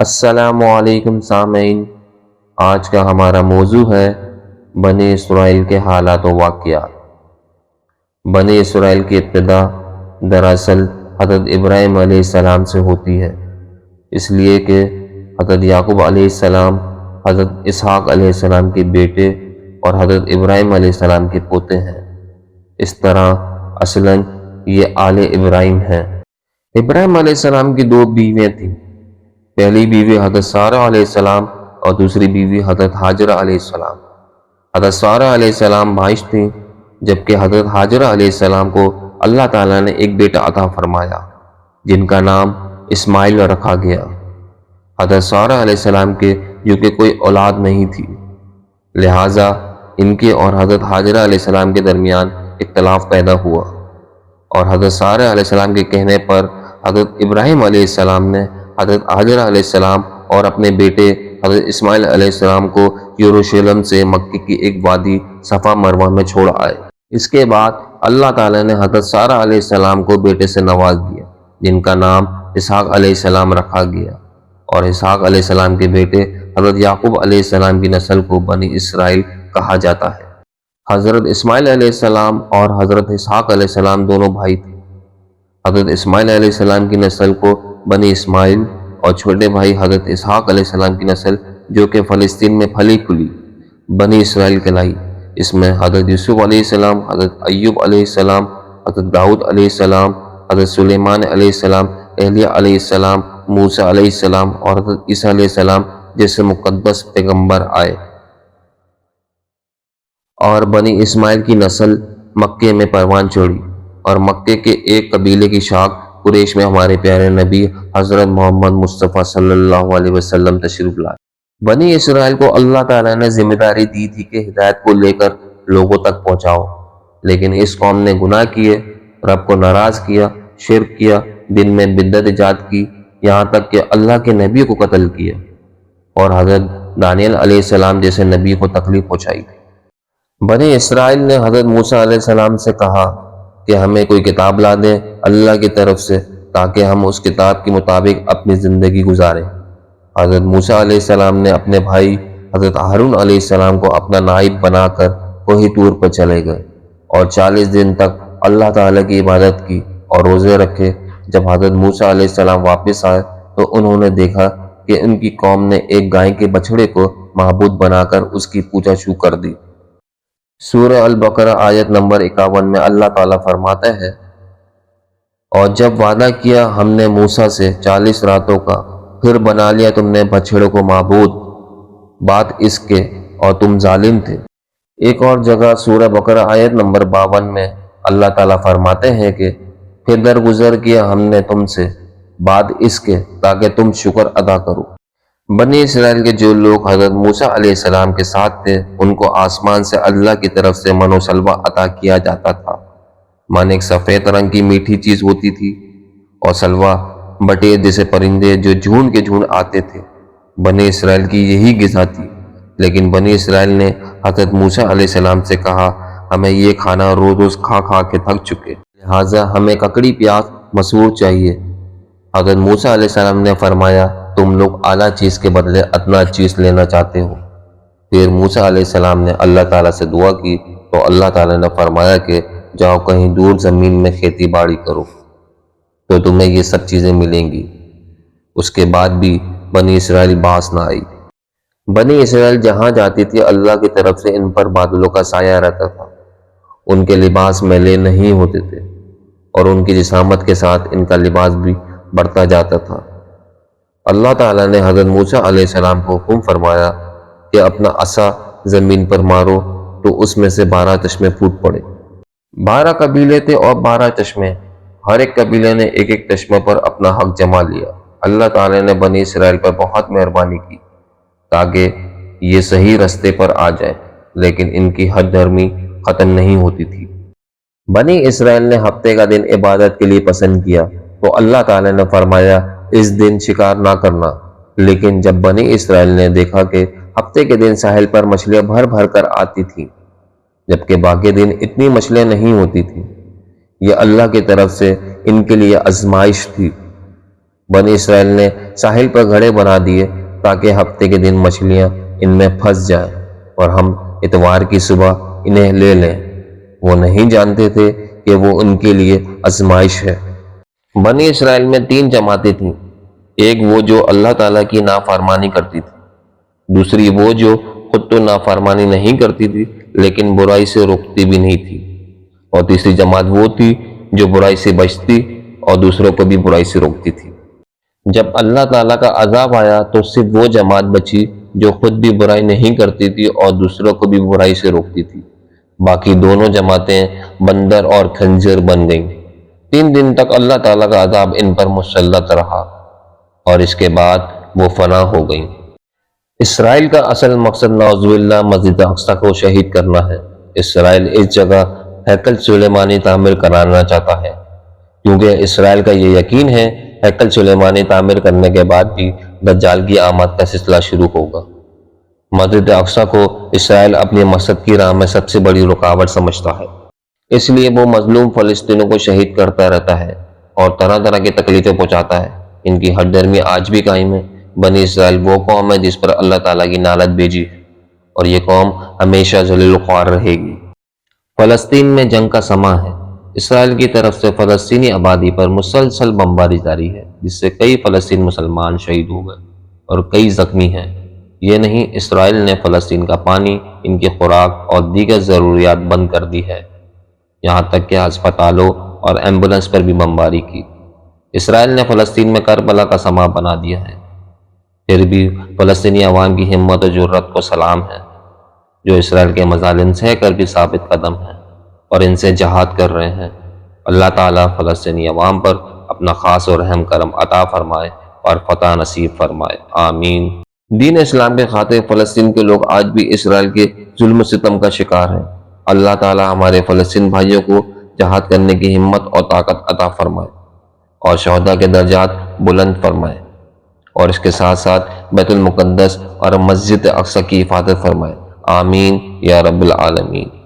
السلام علیکم سامعین، آج کا ہمارا موضوع ہے بنی اسرائیل کے حالات و واقعات۔ بنی اسرائیل کی ابتدا دراصل حضرت ابراہیم علیہ السلام سے ہوتی ہے، اس لیے کہ حضرت یعقوب علیہ السلام حضرت اسحاق علیہ السلام کے بیٹے اور حضرت ابراہیم علیہ السلام کے پوتے ہیں۔ اس طرح اصلاً یہ آل ابراہیم ہیں۔ ابراہیم علیہ السلام کی دو بیویاں تھیں، پہلی بیوی حضرت سارہ علیہ السلام اور دوسری بیوی حضرت حاجرہ علیہ السلام۔ حضرت سارہ علیہ السلام بائش تھیں، جبکہ حضرت حاجرہ علیہ السلام کو اللہ تعالیٰ نے ایک بیٹا عطا فرمایا جن کا نام اسماعیل رکھا گیا۔ حضرت سارہ علیہ السلام کے جو کہ کوئی اولاد نہیں تھی، لہٰذا ان کے اور حضرت حاجرہ علیہ السلام کے درمیان اختلاف پیدا ہوا، اور حضرت سارہ علیہ السلام کے کہنے پر حضرت ابراہیم علیہ السلام نے حضرت حاجرہ علیہ السلام اور اپنے بیٹے حضرت اسماعیل علیہ السلام کو یروشلم سے مکے کی ایک وادی صفا مروہ میں چھوڑ آئے۔ اس کے بعد اللہ تعالیٰ نے حضرت سارہ علیہ السلام کو بیٹے سے نواز دیا جن کا نام اسحاق علیہ السلام رکھا گیا، اور اسحاق علیہ السلام کے بیٹے حضرت یعقوب علیہ السلام کی نسل کو بنی اسرائیل کہا جاتا ہے۔ حضرت اسماعیل علیہ السلام اور حضرت اسحاق علیہ السلام دونوں بھائی تھے۔ حضرت اسماعیل علیہ السلام کی نسل کو بنی اسماعیل اور چھوٹے بھائی حضرت اسحاق علیہ السلام کی نسل جو کہ فلسطین میں پھلی پھولی بنی اسرائیل کہلائی۔ اس میں حضرت یوسف علیہ السلام، حضرت ایوب علیہ السلام، حضرت داؤد علیہ السلام، حضرت سلیمان علیہ السلام، ایلیہ علیہ السلام، موسیٰ علیہ السلام اور حضرت عیسیٰ علیہ السلام جیسے مقدس پیغمبر آئے۔ اور بنی اسماعیل کی نسل مکے میں پروان چڑھی، اور مکے کے ایک قبیلے کی شاخ قریش میں ہمارے پیارے نبی حضرت محمد مصطفیٰ صلی اللہ علیہ وسلم تشریف لائے۔ بنی اسرائیل کو اللہ تعالیٰ نے ذمہ داری دی تھی کہ ہدایت کو لے کر لوگوں تک پہنچاؤ، لیکن اس قوم نے گناہ کیے، رب کو ناراض کیا، شرک کیا، دن میں بدعت ایجاد کی، یہاں تک کہ اللہ کے نبی کو قتل کیا اور حضرت دانیال علیہ السلام جیسے نبی کو تکلیف پہنچائی۔ بنی اسرائیل نے حضرت موسیٰ علیہ السلام سے کہا کہ ہمیں کوئی کتاب لا دیں اللہ کی طرف سے تاکہ ہم اس کتاب کے مطابق اپنی زندگی گزاریں۔ حضرت موسیٰ علیہ السلام نے اپنے بھائی حضرت ہارون علیہ السلام کو اپنا نائب بنا کر کوہ طور پر چلے گئے اور 40 دن تک اللہ تعالیٰ کی عبادت کی اور روزے رکھے۔ جب حضرت موسیٰ علیہ السلام واپس آئے تو انہوں نے دیکھا کہ ان کی قوم نے ایک گائے کے بچڑے کو معبود بنا کر اس کی پوجا شروع کر دی۔ سورہ البقرہ آیت نمبر 51 میں اللہ تعالیٰ فرماتا ہے، اور جب وعدہ کیا ہم نے موسیٰ سے 40 راتوں کا، پھر بنا لیا تم نے بچڑوں کو معبود، بات اس کے اور تم ظالم تھے۔ ایک اور جگہ سورہ بقرہ آیت نمبر 52 میں اللہ تعالیٰ فرماتے ہیں کہ پھر درگزر کیا ہم نے تم سے، بات اس کے تاکہ تم شکر ادا کرو۔ بنی اسرائیل کے جو لوگ حضرت موسیٰ علیہ السلام کے ساتھ تھے ان کو آسمان سے اللہ کی طرف سے من و سلوہ عطا کیا جاتا تھا۔ من ایک سفید رنگ کی میٹھی چیز ہوتی تھی، اور سلوہ بٹیر جیسے پرندے جو جھنڈ کے جھنڈ آتے تھے۔ بنی اسرائیل کی یہی غذا تھی، لیکن بنی اسرائیل نے حضرت موسیٰ علیہ السلام سے کہا ہمیں یہ کھانا روز روز کھا کھا کے تھک چکے، لہٰذا ہمیں ککڑی پیاز مسور چاہیے۔ حضرت موسیٰ علیہ السلام نے فرمایا تم لوگ اعلیٰ چیز کے بدلے ادنیٰ چیز لینا چاہتے ہو۔ پھر موسیٰ علیہ السلام نے اللہ تعالیٰ سے دعا کی تو اللہ تعالیٰ نے فرمایا کہ جاؤ کہیں دور زمین میں کھیتی باڑی کرو تو تمہیں یہ سب چیزیں ملیں گی۔ اس کے بعد بھی بنی اسرائیل باز نہ آئی۔ بنی اسرائیل جہاں جاتی تھی اللہ کی طرف سے ان پر بادلوں کا سایہ رہتا تھا، ان کے لباس میلے نہیں ہوتے تھے، اور ان کی جسامت کے ساتھ ان کا لباس بھی بڑھتا جاتا تھا۔ اللہ تعالیٰ نے حضرت موسیٰ علیہ السلام کو حکم فرمایا کہ اپنا عصا زمین پر مارو تو اس میں سے 12 چشمے پھوٹ پڑے۔ 12 قبیلے تھے اور 12 چشمے، ہر ایک قبیلے نے ایک ایک چشمے پر اپنا حق جما لیا۔ اللہ تعالیٰ نے بنی اسرائیل پر بہت مہربانی کی تاکہ یہ صحیح رستے پر آ جائیں، لیکن ان کی حد دھرمی ختم نہیں ہوتی تھی۔ بنی اسرائیل نے ہفتے کا دن عبادت کے لیے پسند کیا تو اللہ تعالیٰ نے فرمایا اس دن شکار نہ کرنا، لیکن جب بنی اسرائیل نے دیکھا کہ ہفتے کے دن ساحل پر مچھلیاں بھر بھر کر آتی تھیں جبکہ باقی دن اتنی مچھلیاں نہیں ہوتی تھیں، یہ اللہ کی طرف سے ان کے لیے آزمائش تھی۔ بنی اسرائیل نے ساحل پر گھڑے بنا دیے تاکہ ہفتے کے دن مچھلیاں ان میں پھنس جائیں اور ہم اتوار کی صبح انہیں لے لیں۔ وہ نہیں جانتے تھے کہ وہ ان کے لیے آزمائش ہے۔ بنی اسرائیل میں 3 جماعتیں تھیں۔ ایک وہ جو اللہ تعالیٰ کی نافرمانی کرتی تھی، دوسری وہ جو خود تو نافرمانی نہیں کرتی تھی لیکن برائی سے روکتی بھی نہیں تھی، اور تیسری جماعت وہ تھی جو برائی سے بچتی اور دوسروں کو بھی برائی سے روکتی تھی۔ جب اللہ تعالیٰ کا عذاب آیا تو صرف وہ جماعت بچی جو خود بھی برائی نہیں کرتی تھی اور دوسروں کو بھی برائی سے روکتی تھی۔ باقی دونوں جماعتیں بندر اور خنزیر بن گئیں۔ 3 دن تک اللہ تعالیٰ کا عذاب ان پر مسلط رہا اور اس کے بعد وہ فنا ہو گئیں۔ اسرائیل کا اصل مقصد نعوذ باللہ مسجد اقصی کو شہید کرنا ہے۔ اسرائیل اس جگہ ہیکل سلیمانی تعمیر کرانا چاہتا ہے، کیونکہ اسرائیل کا یہ یقین ہے ہیکل سلیمانی تعمیر کرنے کے بعد بھی دجال کی آمد کا سلسلہ شروع ہوگا۔ مسجد اقصی کو اسرائیل اپنے مقصد کی راہ میں سب سے بڑی رکاوٹ سمجھتا ہے، اس لیے وہ مظلوم فلسطینیوں کو شہید کرتا رہتا ہے اور طرح طرح کی تکلیفیں پہنچاتا ہے۔ ان کی ہٹ درمی آج بھی قائم ہے۔ بنی اسرائیل وہ قوم ہے جس پر اللہ تعالیٰ کی لعنت بھیجی ہے، اور یہ قوم ہمیشہ ذلیل و خوار رہے گی۔ فلسطین میں جنگ کا سماں ہے۔ اسرائیل کی طرف سے فلسطینی آبادی پر مسلسل بمباری جاری ہے، جس سے کئی فلسطینی مسلمان شہید ہو گئے اور کئی زخمی ہیں۔ یہ نہیں، اسرائیل نے فلسطین کا پانی، ان کی خوراک اور دیگر ضروریات بند کر دی ہے، یہاں تک کہ ہسپتالوں اور ایمبولنس پر بھی بمباری کی۔ اسرائیل نے فلسطین میں کربلا کا سماں بنا دیا ہے۔ پھر بھی فلسطینی عوام کی ہمت و جرأت کو سلام ہے، جو اسرائیل کے مظالم سہ کر بھی ثابت قدم ہیں اور ان سے جہاد کر رہے ہیں۔ اللہ تعالیٰ فلسطینی عوام پر اپنا خاص اور رحم کرم عطا فرمائے اور فتح نصیب فرمائے، آمین۔ دین اسلام کے خاطر فلسطین کے لوگ آج بھی اسرائیل کے ظلم و ستم کا شکار ہیں۔ اللہ تعالیٰ ہمارے فلسطین بھائیوں کو جہاد کرنے کی ہمت اور طاقت عطا فرمائے اور شہداء کے درجات بلند فرمائے، اور اس کے ساتھ ساتھ بیت المقدس اور مسجد اقصی کی حفاظت فرمائے، آمین یا رب العالمین۔